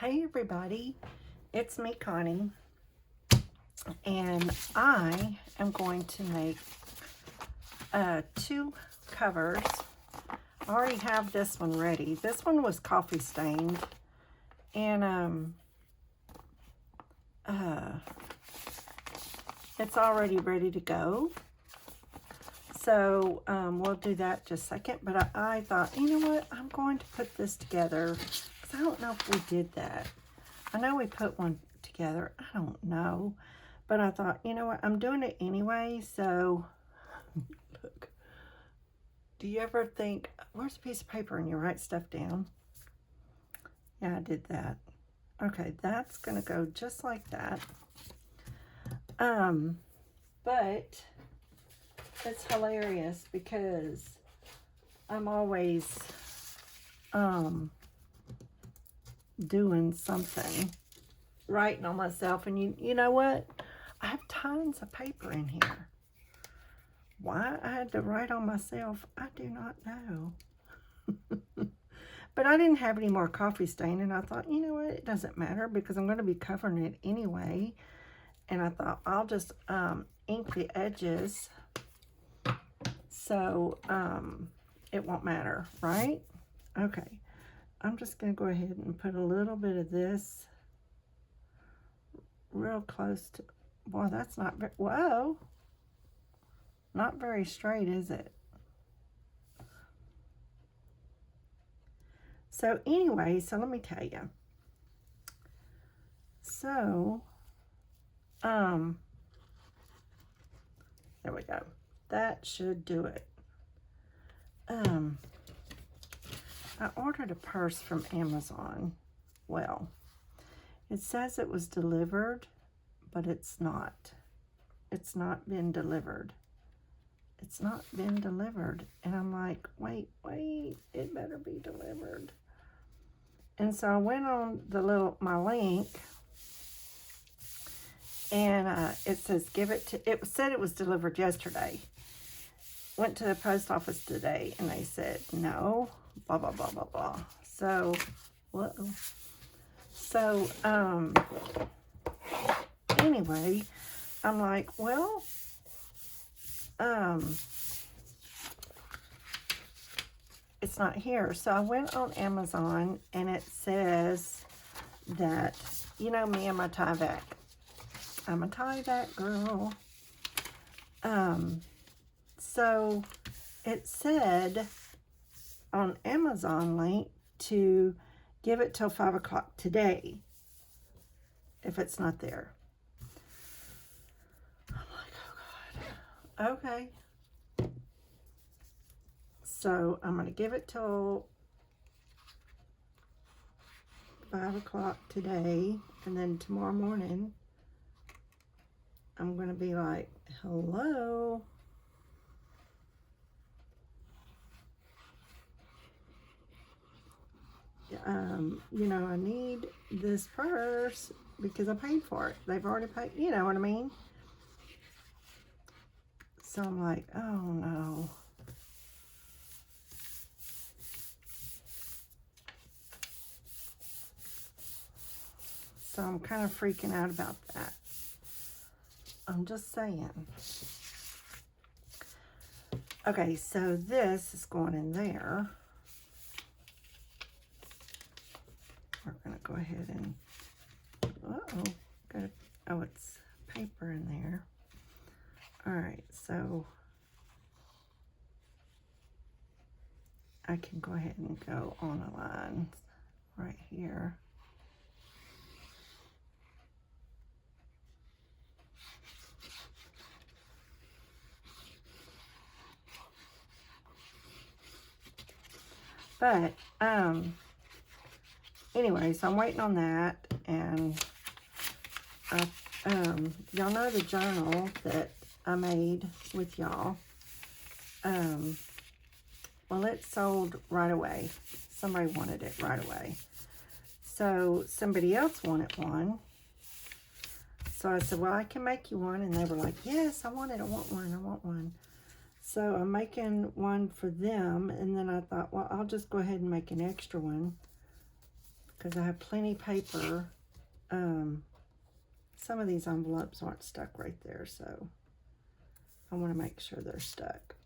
Hey everybody, it's me Connie, and I am going to make two covers. I already have this one ready. This one was coffee stained, and it's already ready to go. So we'll do that just a second, but I thought, you know what, I'm going to put this together because I don't know if we did that. I know we put one together. I don't know. But I thought, you know what? I'm doing it anyway. So, look. Do you ever think, where's a piece of paper and you write stuff down? Yeah, I did that. Okay, that's going to go just like that. But it's hilarious because I'm always doing something, writing on myself, and you know what, I have tons of paper in here. Why I had to write on myself, I do not know. But I didn't have any more coffee stain, and I thought, you know what, it doesn't matter because I'm going to be covering it anyway. And I thought I'll just ink the edges so it won't matter, right? Okay, I'm just going to go ahead and put a little bit of this real close to, boy, that's not very, whoa, not very straight, is it? So anyway, so let me tell you. So, there we go. That should do it. I ordered a purse from Amazon. Well, it says it was delivered, but it's not. It's not been delivered. It's not been delivered. And I'm like, wait, it better be delivered. And so I went on my link, and it says it said it was delivered yesterday. Went to the post office today, and they said no, blah, blah, blah, blah, blah. So, whoa. So, anyway, I'm like, well, it's not here. So I went on Amazon, and it says that, you know me and my tie-back. I'm a tie-back girl. So it said on Amazon link to give it till 5 o'clock today if it's not there. I'm like, oh God. Okay. So I'm going to give it till 5 o'clock today, and then tomorrow morning I'm going to be like, hello. You know, I need this purse because I paid for it. They've already paid, you know what I mean? So I'm like, oh no. So I'm kind of freaking out about that. I'm just saying. Okay, so this is going in there. We're going to go ahead and, oh, it's paper in there. All right, so I can go ahead and go on a line right here. But, anyway, so I'm waiting on that, and y'all know the journal that I made with y'all. Well, it sold right away. Somebody wanted it right away. So somebody else wanted one. So I said, well, I can make you one. And they were like, yes, I want it. I want one. I want one. So I'm making one for them. And then I thought, well, I'll just go ahead and make an extra one because I have plenty paper. Some of these envelopes aren't stuck right there, so I want to make sure they're stuck.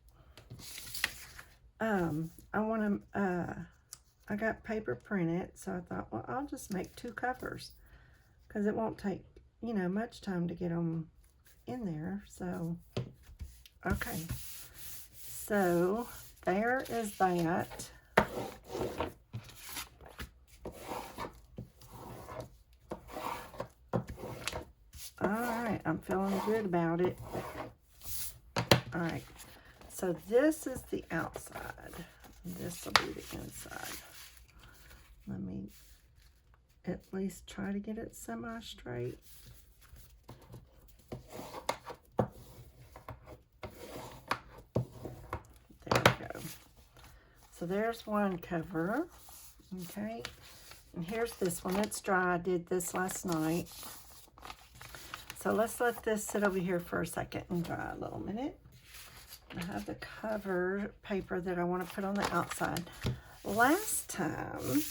I got paper printed, so I thought, well, I'll just make 2 covers because it won't take, you know, much time to get them in there. So, okay. So, there is that. Alright, I'm feeling good about it. Alright, so this is the outside. This will be the inside. Let me at least try to get it semi-straight. There we go. So there's one cover. Okay, and here's this one. It's dry. I did this last night. So let's let this sit over here for a second and dry a little minute. I have the cover paper that I want to put on the outside. Last time,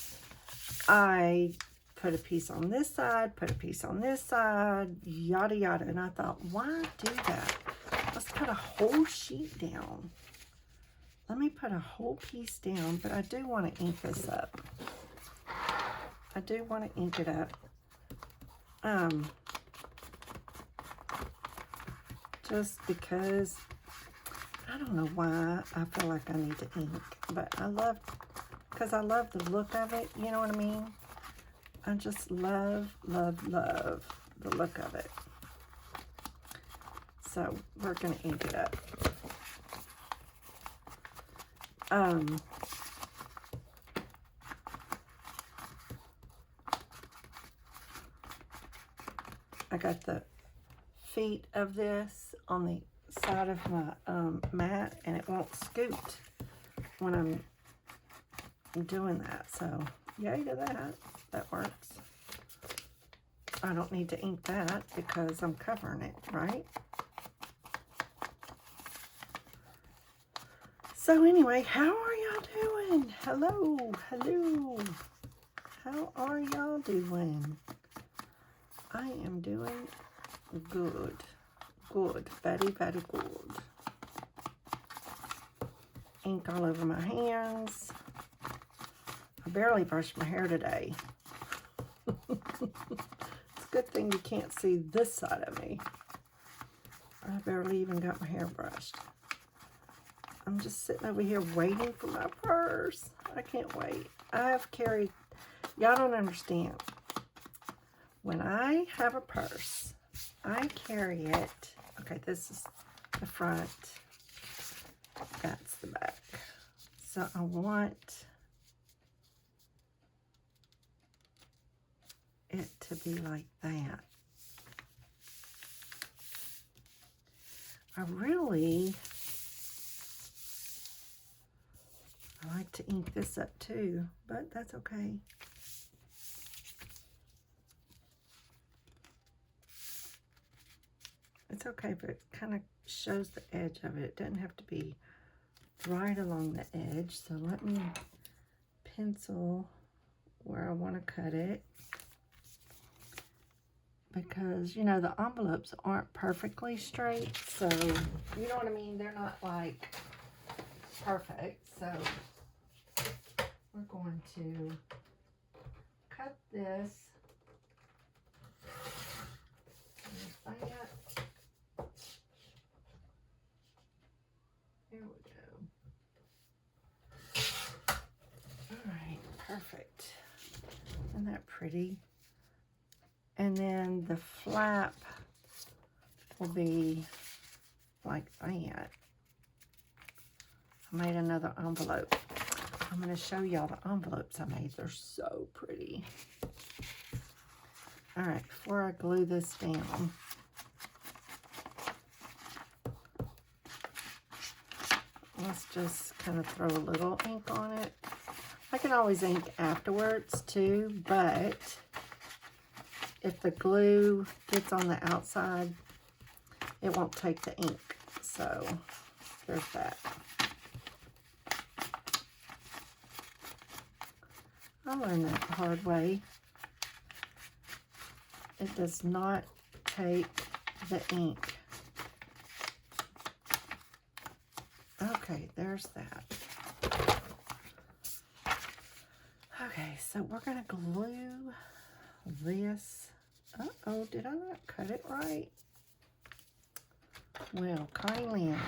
I put a piece on this side, put a piece on this side, yada yada. And I thought, why do that? Let's put a whole sheet down. Let me put a whole piece down, but I do want to ink this up. I do want to ink it up. Just because, I don't know why I feel like I need to ink, but because I love the look of it, you know what I mean? I just love, love, love the look of it. So we're going to ink it up. I got the feet of this on the side of my mat, and it won't scoot when I'm doing that. So yay to that. That works. I don't need to ink that because I'm covering it, right? So anyway, how are y'all doing? Hello, hello. How are y'all doing? I am doing good. Good. Very, very good. Ink all over my hands. I barely brushed my hair today. It's a good thing you can't see this side of me. I barely even got my hair brushed. I'm just sitting over here waiting for my purse. I can't wait. I've carried, y'all don't understand. When I have a purse, I carry it. Okay, this is the front. That's the back. So I want it to be like that. I like to ink this up too, but that's okay. It's okay, but it kind of shows the edge of it. It doesn't have to be right along the edge. So let me pencil where I want to cut it. Because, you know, the envelopes aren't perfectly straight. So, you know what I mean? They're not like perfect. So, we're going to cut this. There's that. There we go. All right, perfect. Isn't that pretty? And then the flap will be like that. I made another envelope. I'm going to show y'all the envelopes I made. They're so pretty. All right, before I glue this down, let's just kind of throw a little ink on it. I can always ink afterwards too, but if the glue gets on the outside, it won't take the ink. So there's that. I learned that the hard way. It does not take the ink. Okay, there's that. Okay, so we're going to glue this. Uh-oh, did I not cut it right? Well, Connie Lynn.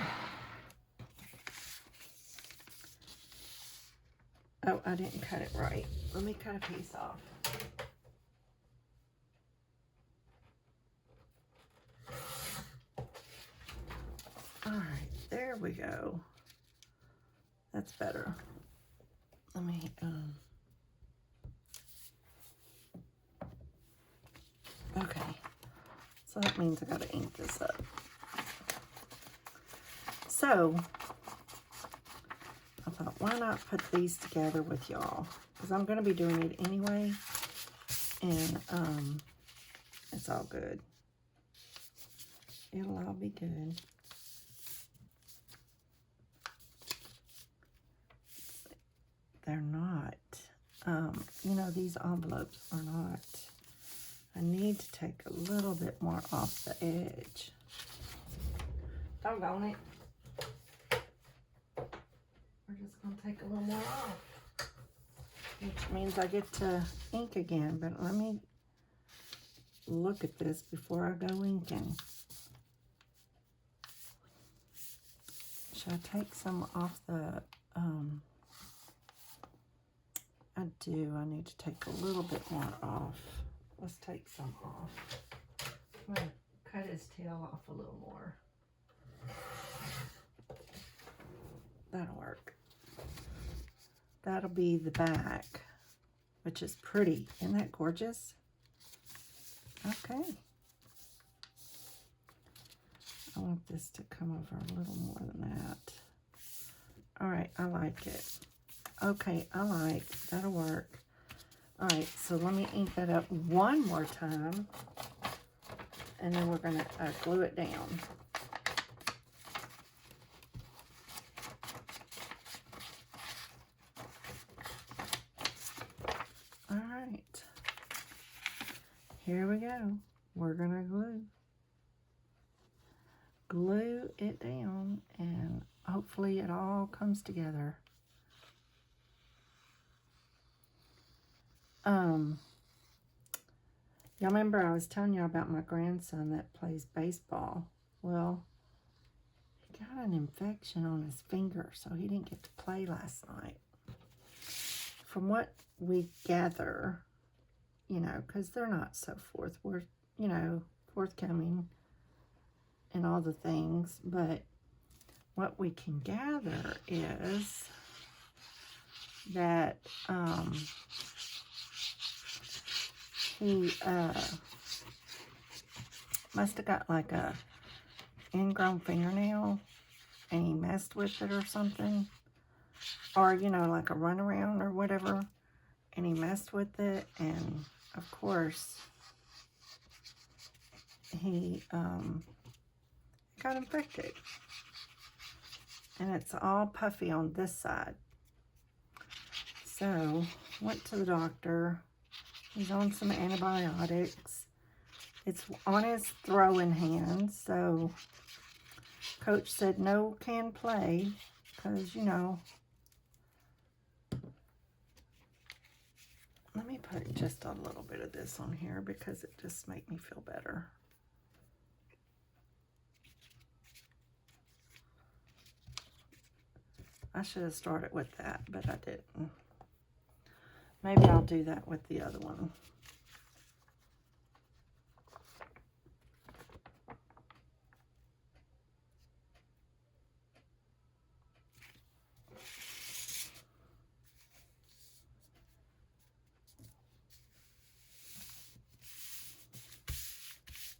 Oh, I didn't cut it right. Let me cut a piece off. All right, there we go. That's better. Let me, okay. So that means I gotta ink this up. So, I thought, why not put these together with y'all? Because I'm gonna be doing it anyway. And, it's all good. It'll all be good. They're not. You know, these envelopes are not. I need to take a little bit more off the edge. Doggone it. We're just going to take a little more off. Which means I get to ink again. But let me look at this before I go inking. Should I take some off the... I do. I need to take a little bit more off. Let's take some off. I'm going to cut his tail off a little more. That'll work. That'll be the back, which is pretty. Isn't that gorgeous? Okay. I want this to come over a little more than that. All right, I like it. Okay, that'll work. All right, so let me ink that up one more time, and then we're gonna glue it down. All right, here we go. We're gonna glue it down, and hopefully it all comes together. Y'all remember I was telling you about my grandson that plays baseball. Well, he got an infection on his finger, so he didn't get to play last night. From what we gather, you know, because they're not so forthcoming and all the things, but what we can gather is that he must have got like a ingrown fingernail and he messed with it or something, or you know, like a runaround or whatever, and he messed with it, and of course he got infected, and it's all puffy on this side. So went to the doctor. He's on some antibiotics. It's on his throwing hand, so coach said no can play because, you know. Let me put just a little bit of this on here because it just makes me feel better. I should have started with that, but I didn't. Maybe I'll do that with the other one.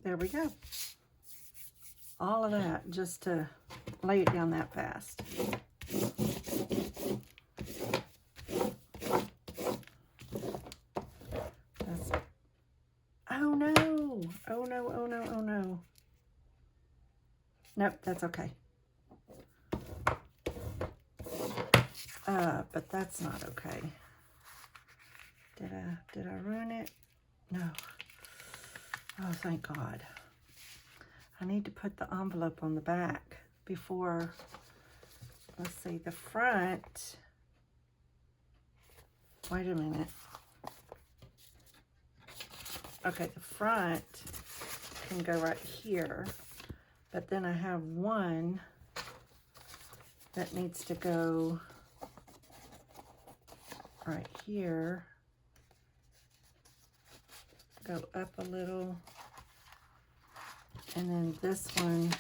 There we go. All of that just to lay it down that fast. Oh no. Oh no, oh no, oh no. Nope, that's okay. But that's not okay. Did I ruin it? No. Oh, thank God. I need to put the envelope on the back before, let's see, the front. Wait a minute. Okay, the front can go right here, but then I have one that needs to go right here, go up a little, and then this one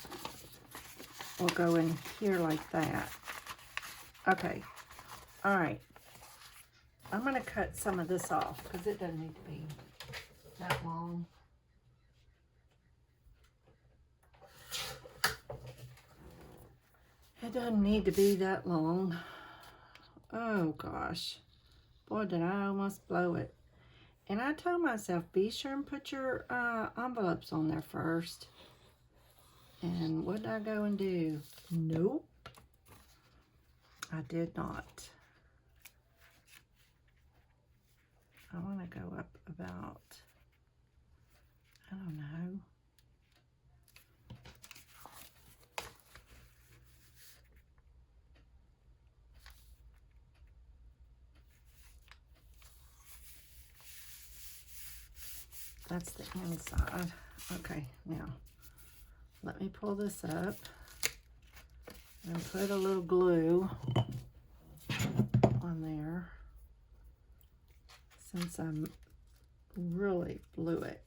will go in here like that. Okay, all right. I'm gonna cut some of this off because it doesn't need to be that long. It doesn't need to be that long. Oh gosh. Boy, did I almost blow it. And I told myself, be sure and put your envelopes on there first. And what did I go and do? Nope. I did not. I want to go up about, I don't know. That's the inside. Okay, now let me pull this up and put a little glue on there since I'm really blew it.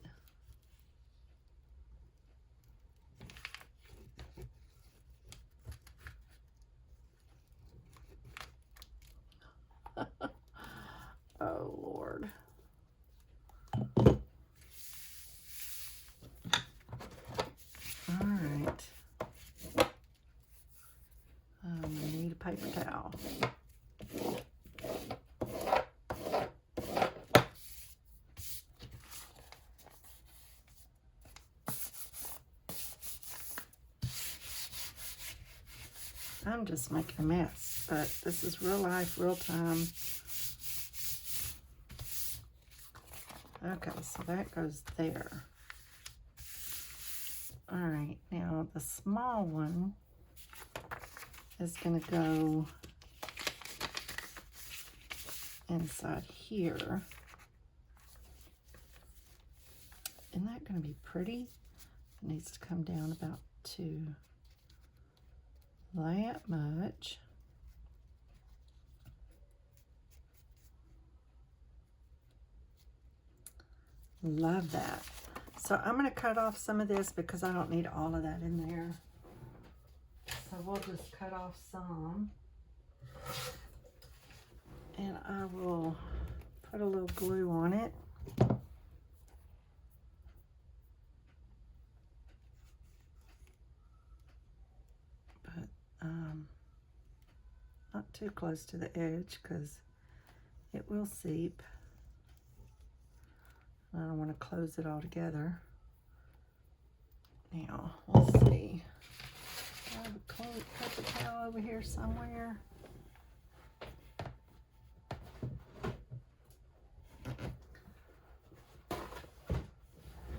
Oh Lord. All right. I need a paper towel. I'm just making a mess, but this is real life, real time. Okay, so that goes there. All right, now the small one is going to go inside here. Isn't that going to be pretty? It needs to come down about to that much. Love that. So I'm going to cut off some of this because I don't need all of that in there. So we'll just cut off some. And I will put a little glue on it. But not too close to the edge because it will seep. I don't want to close it all together. Now, let's see. I have a cold paper towel over here somewhere.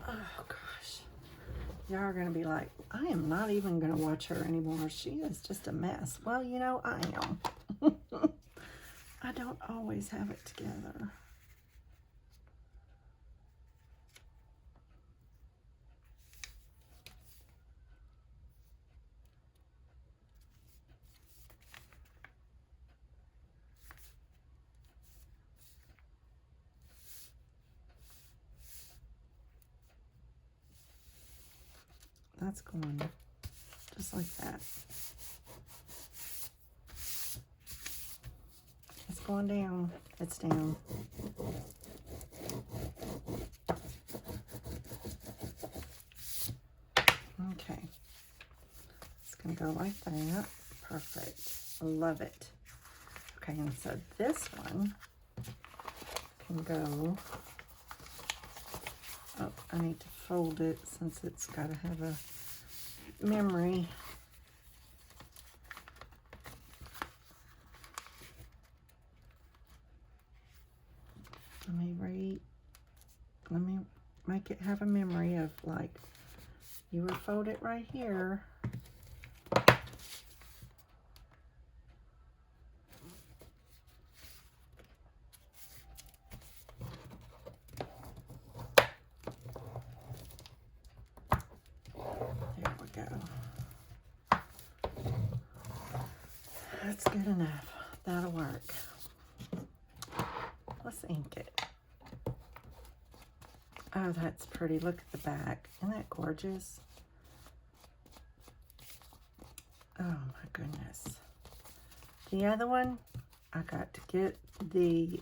Oh gosh. Y'all are going to be like, I am not even going to watch her anymore. She is just a mess. Well, you know, I am. I don't always have it together. That's going just like that. It's going down. It's down. Okay. It's going to go like that. Perfect. I love it. Okay, and so this one can go. Oh, I need to fold it since it's got to have a memory. Let me Let me make it have a memory of, like, you would fold it right here. There we go. That's good enough. That'll work. Let's ink it. Oh, that's pretty. Look at the back. Isn't that gorgeous? Oh my goodness. The other one, I got to get the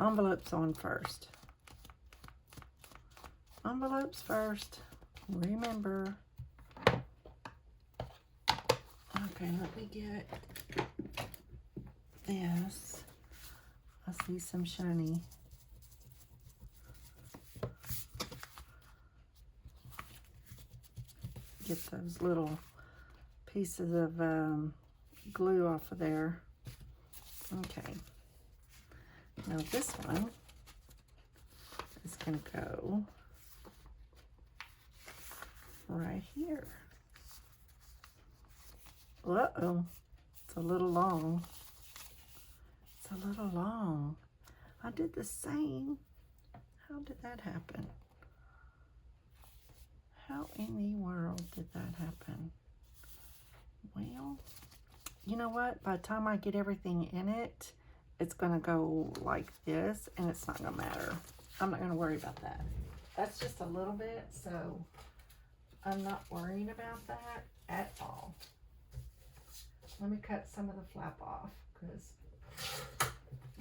envelopes on first. Envelopes first. Remember. Okay, let me get this. I see some shiny. Get those little pieces of glue off of there. Okay. Now this one is going to go right here. Uh-oh. It's a little long. It's a little long. I did the same. How did that happen? How in the world did that happen? Well, you know what? By the time I get everything in it, it's going to go like this, and it's not going to matter. I'm not going to worry about that. That's just a little bit, so I'm not worrying about that at all. Let me cut some of the flap off, because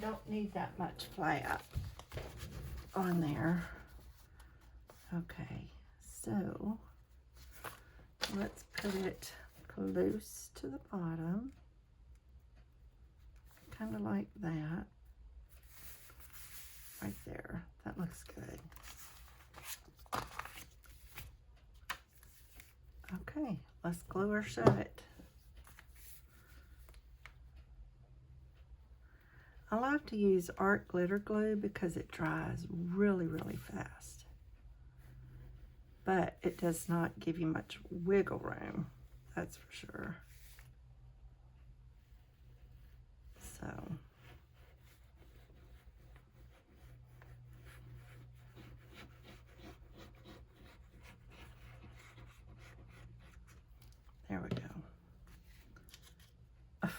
don't need that much flap on there. Okay, so let's put it close to the bottom, kind of like that, right there. That looks good. Okay, let's glue or shut it. I love to use art glitter glue because it dries really, really fast. But it does not give you much wiggle room, that's for sure. So, there we go. Ugh.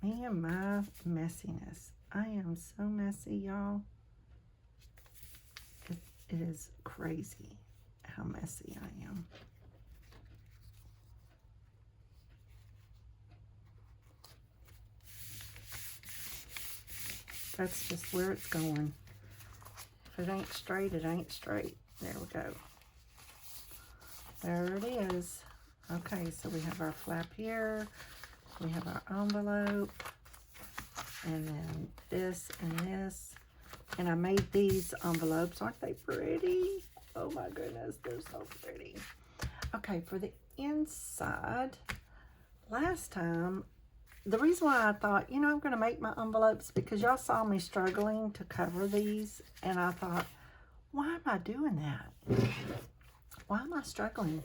Me and my messiness. I am so messy, y'all. It is crazy how messy I am. That's just where it's going. If it ain't straight, it ain't straight. There we go. There it is. Okay, so we have our flap here. We have our envelope. And then this and this. And I made these envelopes. Aren't they pretty? Oh my goodness, they're so pretty. Okay, for the inside, last time, the reason why I thought, you know, I'm going to make my envelopes because y'all saw me struggling to cover these. And I thought, why am I doing that? Why am I struggling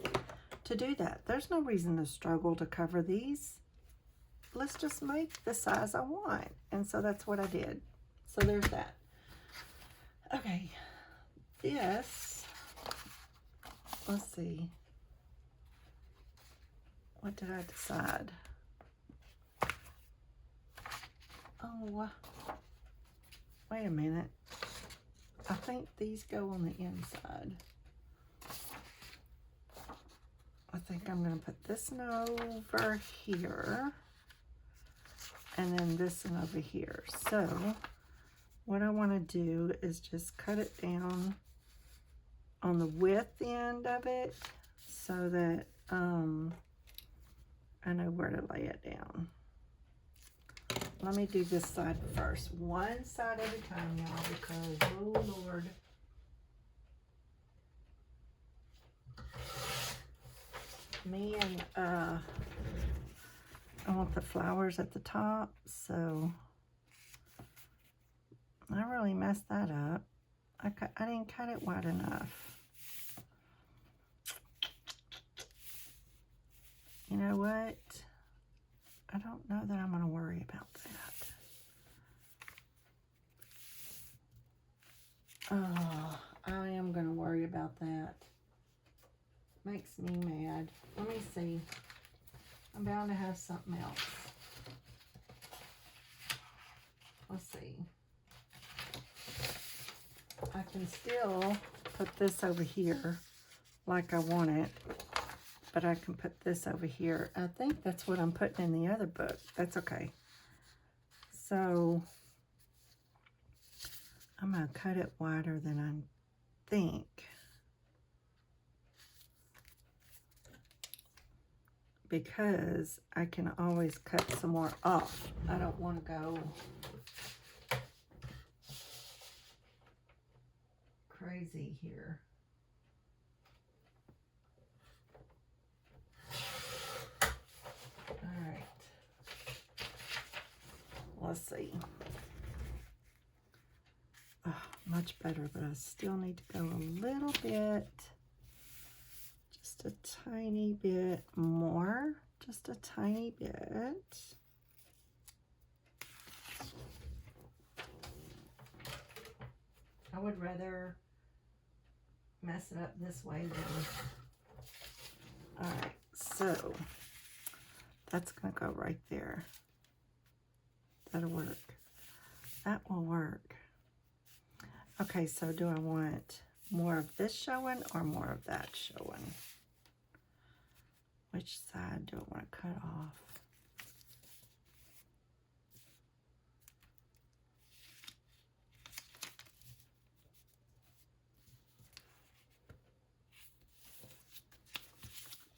to do that? There's no reason to struggle to cover these. Let's just make the size I want. And so that's what I did. So there's that. Okay, this, let's see, what did I decide? Oh, wait a minute. I think these go on the inside. I think I'm going to put this one over here, and then this one over here. So, what I want to do is just cut it down on the width end of it so that I know where to lay it down. Let me do this side first. One side at a time, y'all, because, oh Lord. Me and I want the flowers at the top, so I really messed that up. I didn't cut it wide enough. You know what? I don't know that I'm going to worry about that. Oh, I am going to worry about that. Makes me mad. Let me see. I'm bound to have something else. Let's see. I can still put this over here like I want it, but I can put this over here. I think that's what I'm putting in the other book. That's okay. So I'm going to cut it wider than I think. Because I can always cut some more off. I don't want to go crazy here. All right. Let's see. Oh, much better, but I still need to go a little bit. Just a tiny bit more. Just a tiny bit. I would rather mess it up this way than... Alright, so that's going to go right there. That'll work. That will work. Okay, so do I want more of this showing or more of that showing? Which side do I want to cut off?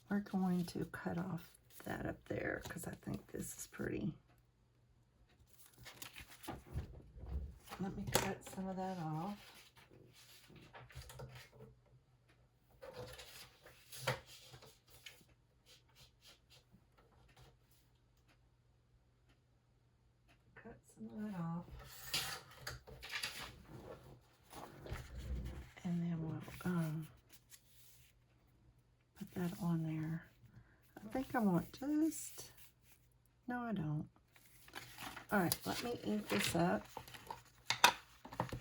We're going to cut off that up there because I think this is pretty. Let me cut some of that off. Cut some of that off. And then we'll put that on there. I think I want just, no I don't. Alright, let me ink this up.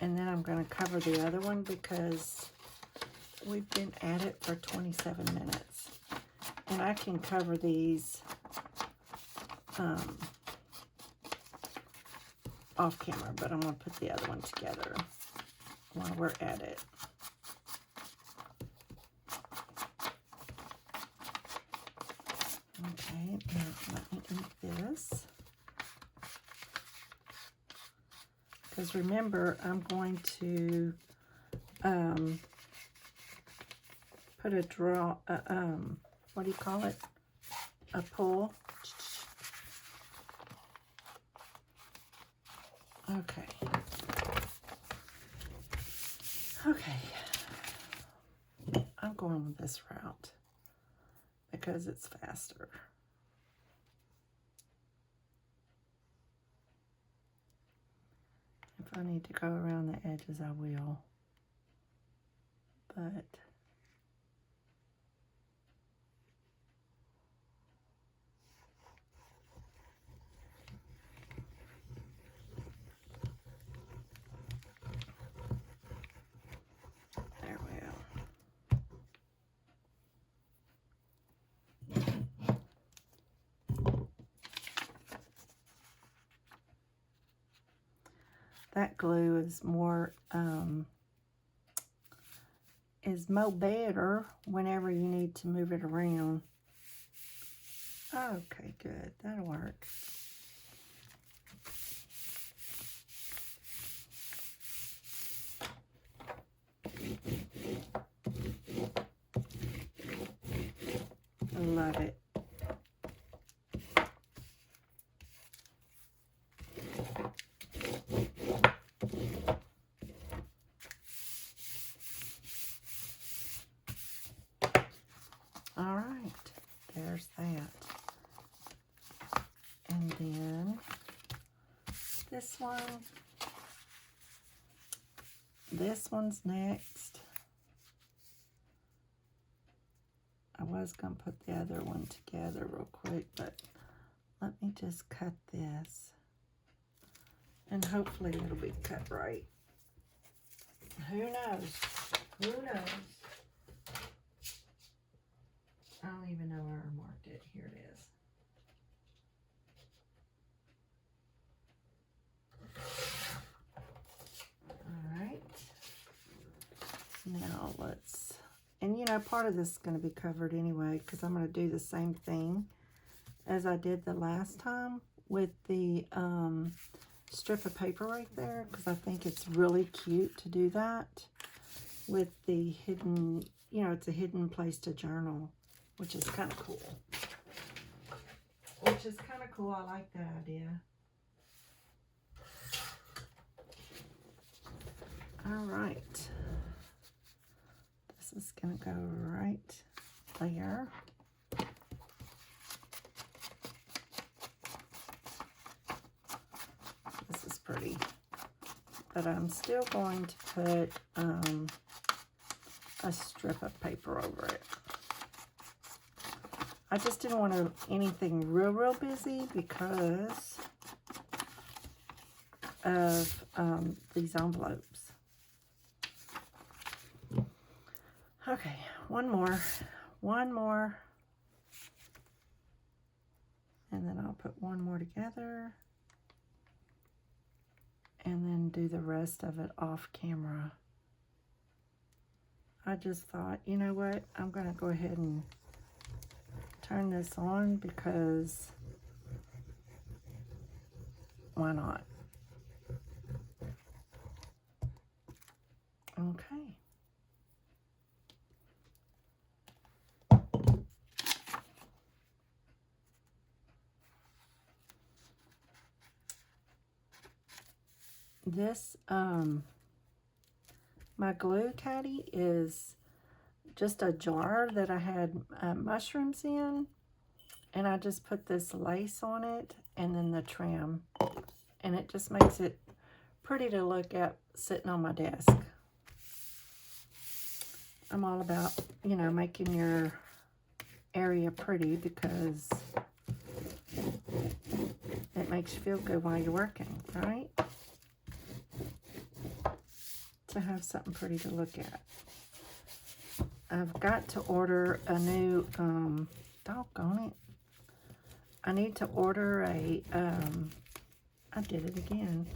And then I'm going to cover the other one because we've been at it for 27 minutes. And I can cover these off camera, but I'm going to put the other one together while we're at it. Okay, now let me ink this. Because remember, I'm going to put a draw, what do you call it? A pull. Okay. Okay. I'm going with this route because it's faster. If I need to go around the edges, I will. But there we go. That glue is more better whenever you need to move it around. Okay, good. That'll work. I love it. All right, there's that. this one. This one's next. I was going to put the other one together real quick, but let me just cut this. And hopefully it'll be cut right. Who knows? Who knows? I don't even know where I marked it. Here it is. Alright. Now let's, and you know, part of this is going to be covered anyway, because I'm going to do the same thing as I did the last time with the strip of paper right there, because I think it's really cute to do that with the hidden, you know, it's a hidden place to journal, which is kind of cool. Which is kind of cool. I like that idea. All right. This is going to go right there. This is pretty. But I'm still going to put a strip of paper over it. I just didn't want anything real busy because of these envelopes. Okay, one more, and then I'll put one more together, and then do the rest of it off camera. I just thought, you know what, I'm going to go ahead and turn this on because why not? Okay. This, my glue caddy is just a jar that I had mushrooms in, and I just put this lace on it and then the trim, and it just makes it pretty to look at sitting on my desk. I'm all about, you know, making your area pretty because it makes you feel good while you're working, right? To have something pretty to look at. I've got to order a new, doggone it. I need to order a, I did it again.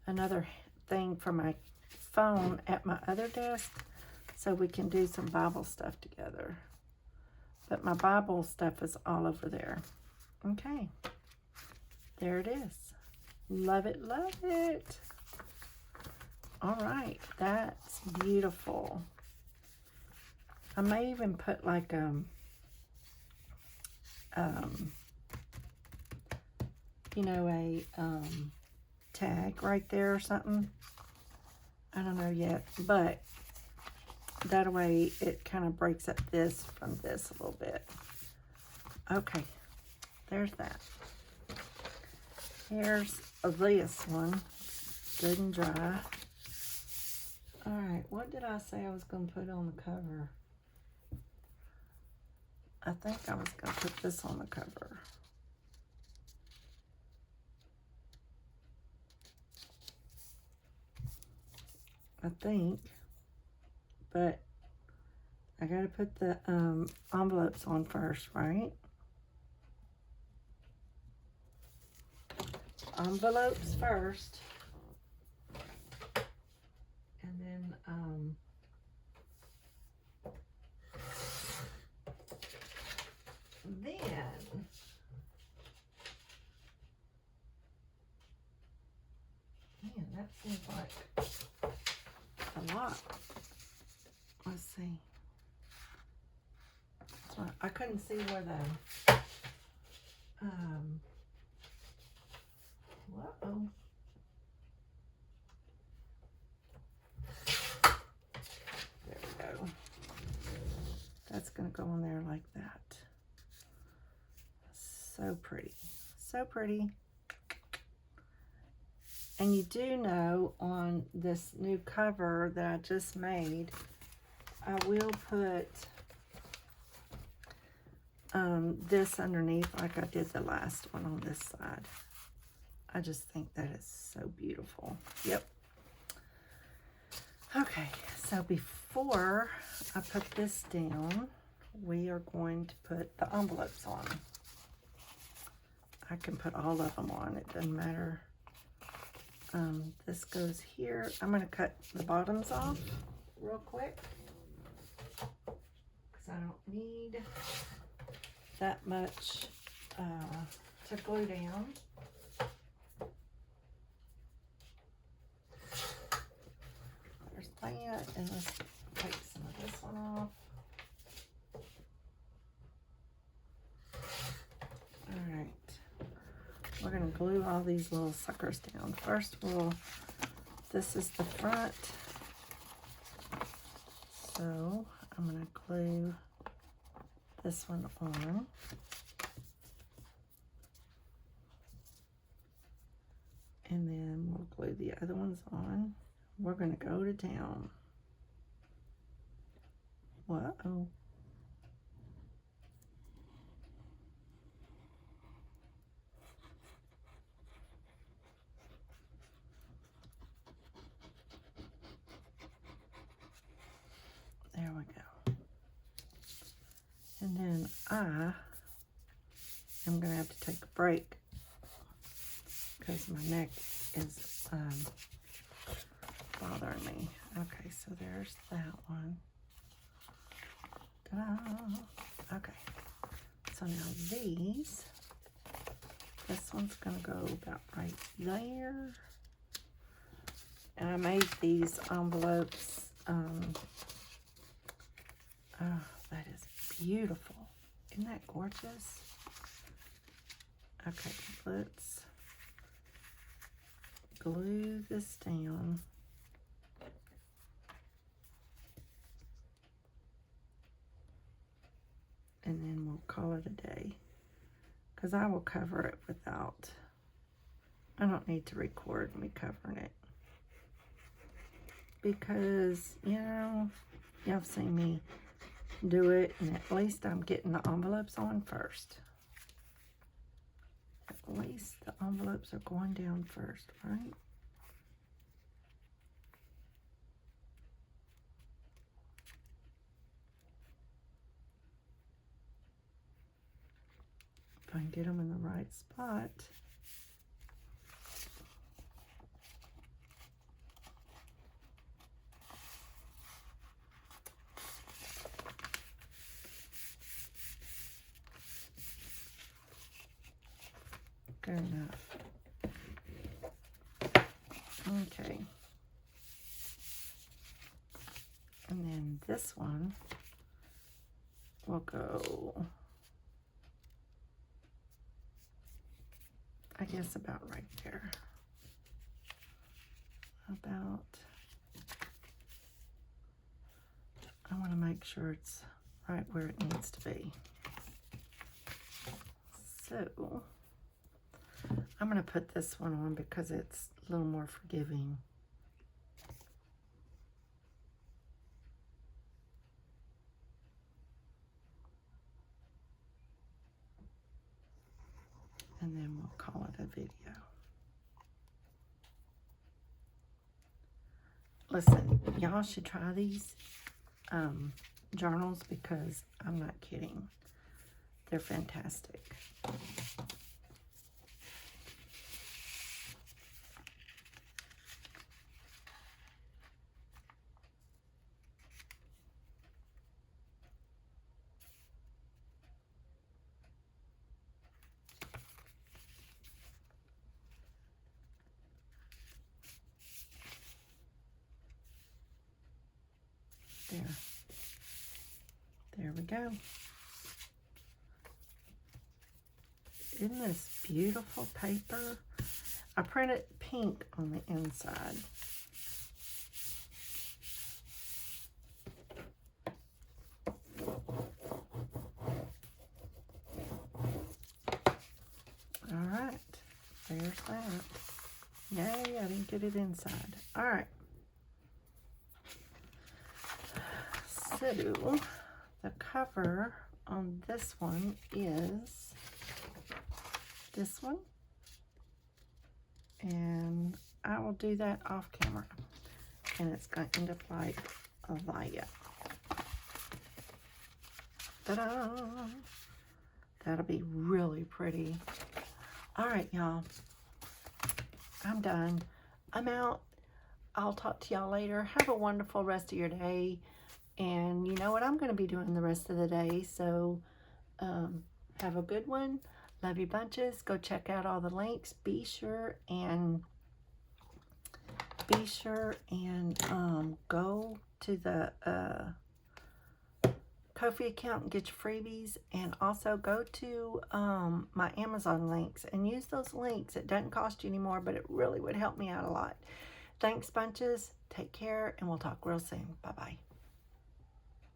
Another thing for my phone at my other desk so we can do some Bible stuff together. But my Bible stuff is all over there. Okay. There it is. Love it, love it. All right, that's beautiful. I may even put like you know, a tag right there or something. I don't know yet, but that way it kind of breaks up this from this a little bit. Okay, there's that. Here's this one, good and dry. All right, what did I say I was going to put on the cover? I think I was going to put this on the cover. I think, but I got to put the envelopes on first, right? Envelopes first, and then man, that seems like a lot. Let's see. I couldn't see where the uh-oh. There we go. That's gonna go in there like that. So pretty. So pretty. And you do know on this new cover that I just made, I will put this underneath like I did the last one on this side. I just think that is so beautiful. Yep. Okay, so before I put this down, we are going to put the envelopes on. I can put all of them on, it doesn't matter. This goes here. I'm going to cut the bottoms off real quick because I don't need that much to glue down. There's that, and let's take some of this one off. Alright, we're going to glue all these little suckers down. First, this is the front, so I'm going to glue this one on. And then we'll glue the other ones on. We're going to go to town. Whoa. There we go. And then I am going to have to take a break because my neck is bothering me. Okay, so there's that one. Ta-da. Okay, so now this one's going to go about right there. And I made these envelopes. Oh, that is beautiful. Isn't that gorgeous? Okay, let's glue this down. And then we'll call it a day. Because I will cover it without, I don't need to record me covering it. Because, you know, y'all have seen me do it, and at least I'm getting the envelopes on first. At least the envelopes are going down first, right? If I can get them in the right spot. Good enough. Okay. And then this one will go, I guess, about right there. About, I want to make sure it's right where it needs to be. So, I'm going to put this one on because it's a little more forgiving. And then we'll call it a video. Listen, y'all should try these journals because I'm not kidding. They're fantastic. There we go. Isn't this beautiful paper? I printed pink on the inside. There's that. Yay, I didn't get it inside. All right. So, the cover on this one is this one. And I will do that off camera. And it's going to end up like that. Ta-da! That'll be really pretty. All right, y'all. I'm done. I'm out. I'll talk to y'all later. Have a wonderful rest of your day. And you know what I'm going to be doing the rest of the day. So have a good one. Love you bunches. Go check out all the links. Be sure and go to the Ko-fi account and get your freebies, and also go to my Amazon links and use those links. It doesn't cost you anymore, but it really would help me out a lot. Thanks bunches. Take care, and we'll talk real soon. Bye-bye.